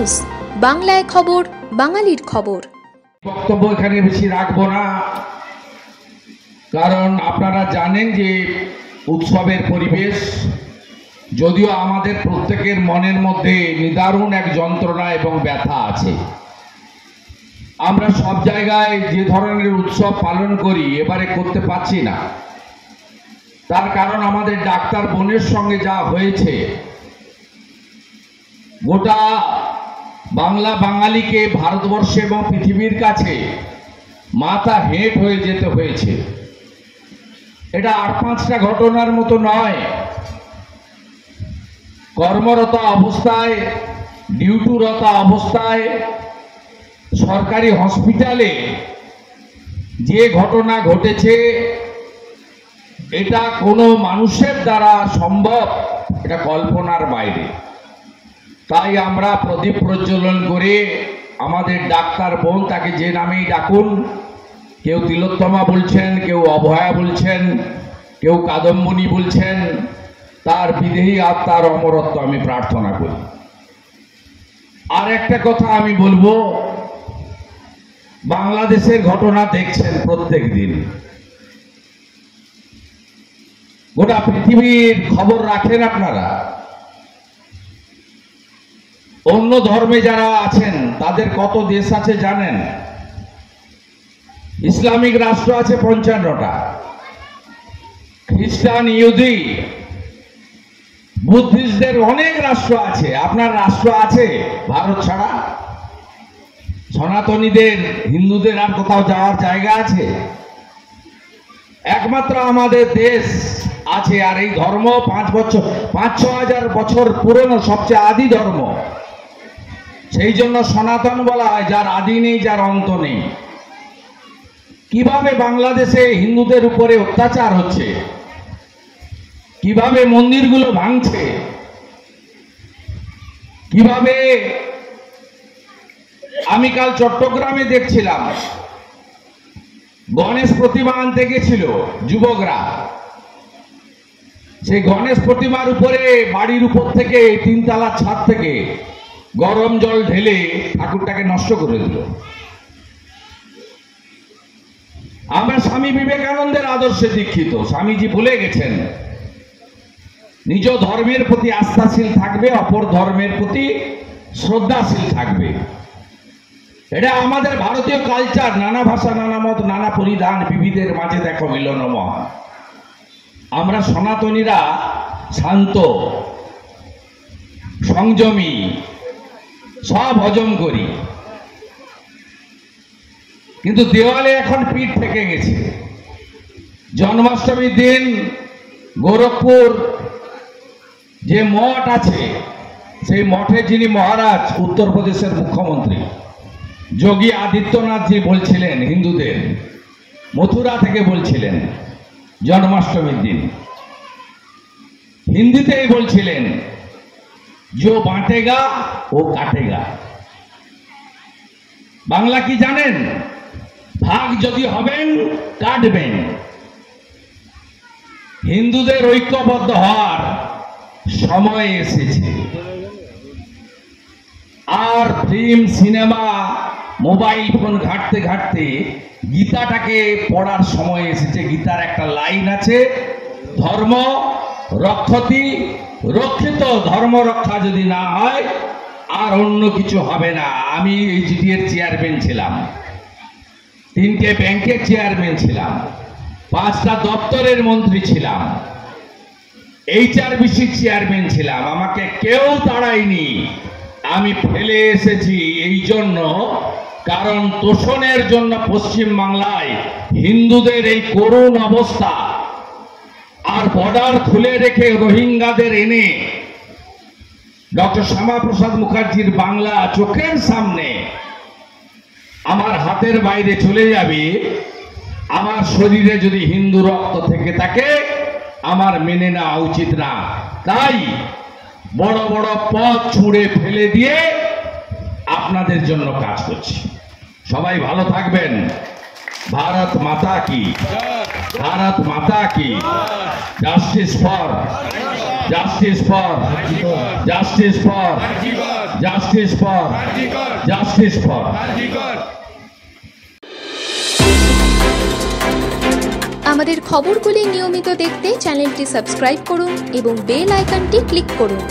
News, বাংলায় খবর, বাঙালির খবর। বক্তব্য এখানে বেশি রাখবো না, কারণ আপনারা জানেন যে উৎসবের পরিবেশ, যদিও আমাদের প্রত্যেকের মনের মধ্যে নিদারুণ এক যন্ত্রণা এবং ব্যথা আছে। আমরা সব জায়গায় যে ধরনের উৎসব পালন করি এবারে করতে পারছি না। তার কারণ আমাদের ডাক্তার বোনের সঙ্গে যা হয়েছে, গোটা বাংলা বাঙালিকে ভারতবর্ষে এবং পৃথিবীর কাছে মাথা হেঁট হয়ে যেতে হয়েছে। এটা 8-5টা ঘটনার মতো নয়। কর্মরত অবস্থায়, ডিউটিরত অবস্থায় সরকারি হসপিটালে যে ঘটনা ঘটেছে, এটা কোনো মানুষের দ্বারা সম্ভব, এটা কল্পনার বাইরে। তাই আমরা প্রদীপ প্রজ্বলন করে আমাদের ডাক্তার বোন, তাকে যে নামেই ডাকুন, কেউ তিলোত্তমা বলছেন, কেউ অভয়া বলছেন, কেউ কাদম্বনী বলছেন, তার বিদেহী আত্মার অমরত্ব আমি প্রার্থনা করি। আর একটা কথা আমি বলবো, বাংলাদেশের ঘটনা দেখছেন প্রত্যেক দিন, গোটা পৃথিবীর খবর রাখেন আপনারা। অন্য ধর্মে যারা আছেন তাদের কত দেশ আছে জানেন? ইসলামিক রাষ্ট্র আছে 55টা, খ্রিস্টান, ইহুদি, বুদ্ধিস্টদের অনেক রাষ্ট্র আছে। আপনার রাষ্ট্র আছে ভারত ছাড়া? সনাতনীদের, হিন্দুদের আর কোথাও যাওয়ার জায়গা আছে? একমাত্র আমাদের দেশ আছে। আর এই ধর্ম 5-6 হাজার বছর পুরনো, সবচেয়ে আদি ধর্ম। সেই জন্য সনাতন বলা হয়, যার আদি নেই, যার অন্ত নেই। কিভাবে বাংলাদেশে হিন্দুদের উপরে অত্যাচার হচ্ছে, কিভাবে মন্দিরগুলো ভাঙছে, কিভাবে, আমি কাল চট্টগ্রামে দেখছিলাম, গণেশ প্রতিমা আনতে গেছিল যুবকরা, সেই গণেশ প্রতিমার উপরে বাড়ির উপর থেকে 3 তলার ছাদ থেকে গরম জল ঢেলে ঠাকুরটাকে নষ্ট করে দিল। আমরা স্বামী বিবেকানন্দের আদর্শে দীক্ষিত। স্বামীজি বলে গেছেন, নিজ ধর্মের প্রতি আস্থাশীল থাকবে, অপর ধর্মের প্রতি শ্রদ্ধাশীল থাকবে। এটা আমাদের ভারতীয় কালচার। নানা ভাষা, নানা মত, নানা পরিধান, বিবিধের মাঝে দেখো মিলন মহান। আমরা সনাতনীরা শান্ত, সংযমী, সব হজম করি, কিন্তু দেওয়ালে এখন পিঠ থেকে গেছে। জন্মাষ্টমীর দিন গোরখপুর যে মঠ আছে, সেই মঠে যিনি মহারাজ, উত্তরপ্রদেশের মুখ্যমন্ত্রী যোগী আদিত্যনাথজি বলছিলেন, হিন্দুদের মথুরা থেকে বলছিলেন, জন্মাষ্টমীর দিন হিন্দিতেই বলছিলেন, जो बांटेगा वो काटेगा। বাংলা কি জানেন? ভাগ যদি হবেন কাটবেন। হিন্দুদের ঐক্যবদ্ধ হওয়ার সময় এসেছে। আর ফিল্ম, সিনেমা, মোবাইল ফোন ঘাঁটতে ঘাঁটতে গীতাটাকে পড়ার সময় এসেছে। গীতার একটা লাইন আছে, ধর্ম রক্ষতি রক্ষিত, ধর্ম রক্ষা যদি না হয় আর অন্য কিছু হবে না। আমি এইচডিএর চেয়ারম্যান ছিলাম, 3টে ব্যাংকের চেয়ারম্যান ছিলাম, 5টা দপ্তরের মন্ত্রী ছিলাম, HRBCর চেয়ারম্যান ছিলাম। আমাকে কেউ তাড়ায়নি। আমি ফেলে এসেছি এই জন্য, কারণ তোষণের জন্য পশ্চিম বাংলায় হিন্দুদের এই করুণ অবস্থা, আর বর্ডার খুলে রেখে রোহিঙ্গাদের এনে ডক্টর শ্যামাপ্রসাদ মুখার্জির বাংলা চোখের সামনে আমার হাতের বাইরে চলে যাবে। আমার শরীরে যদি হিন্দু রক্ত থেকে থাকে, আমার মেনে নেওয়া উচিত না। তাই বড় বড় পথ ছুঁড়ে ফেলে দিয়ে আপনাদের জন্য কাজ করছি। সবাই ভালো থাকবেন। ভারত মাতা কি। ভারত মাতা কি। Justice for, justice for, justice for, justice for, justice for. আমাদের খবরগুলি নিয়মিত দেখতে চ্যানেলটি সাবস্ক্রাইব করুন এবং বেল আইকনটি ক্লিক করুন।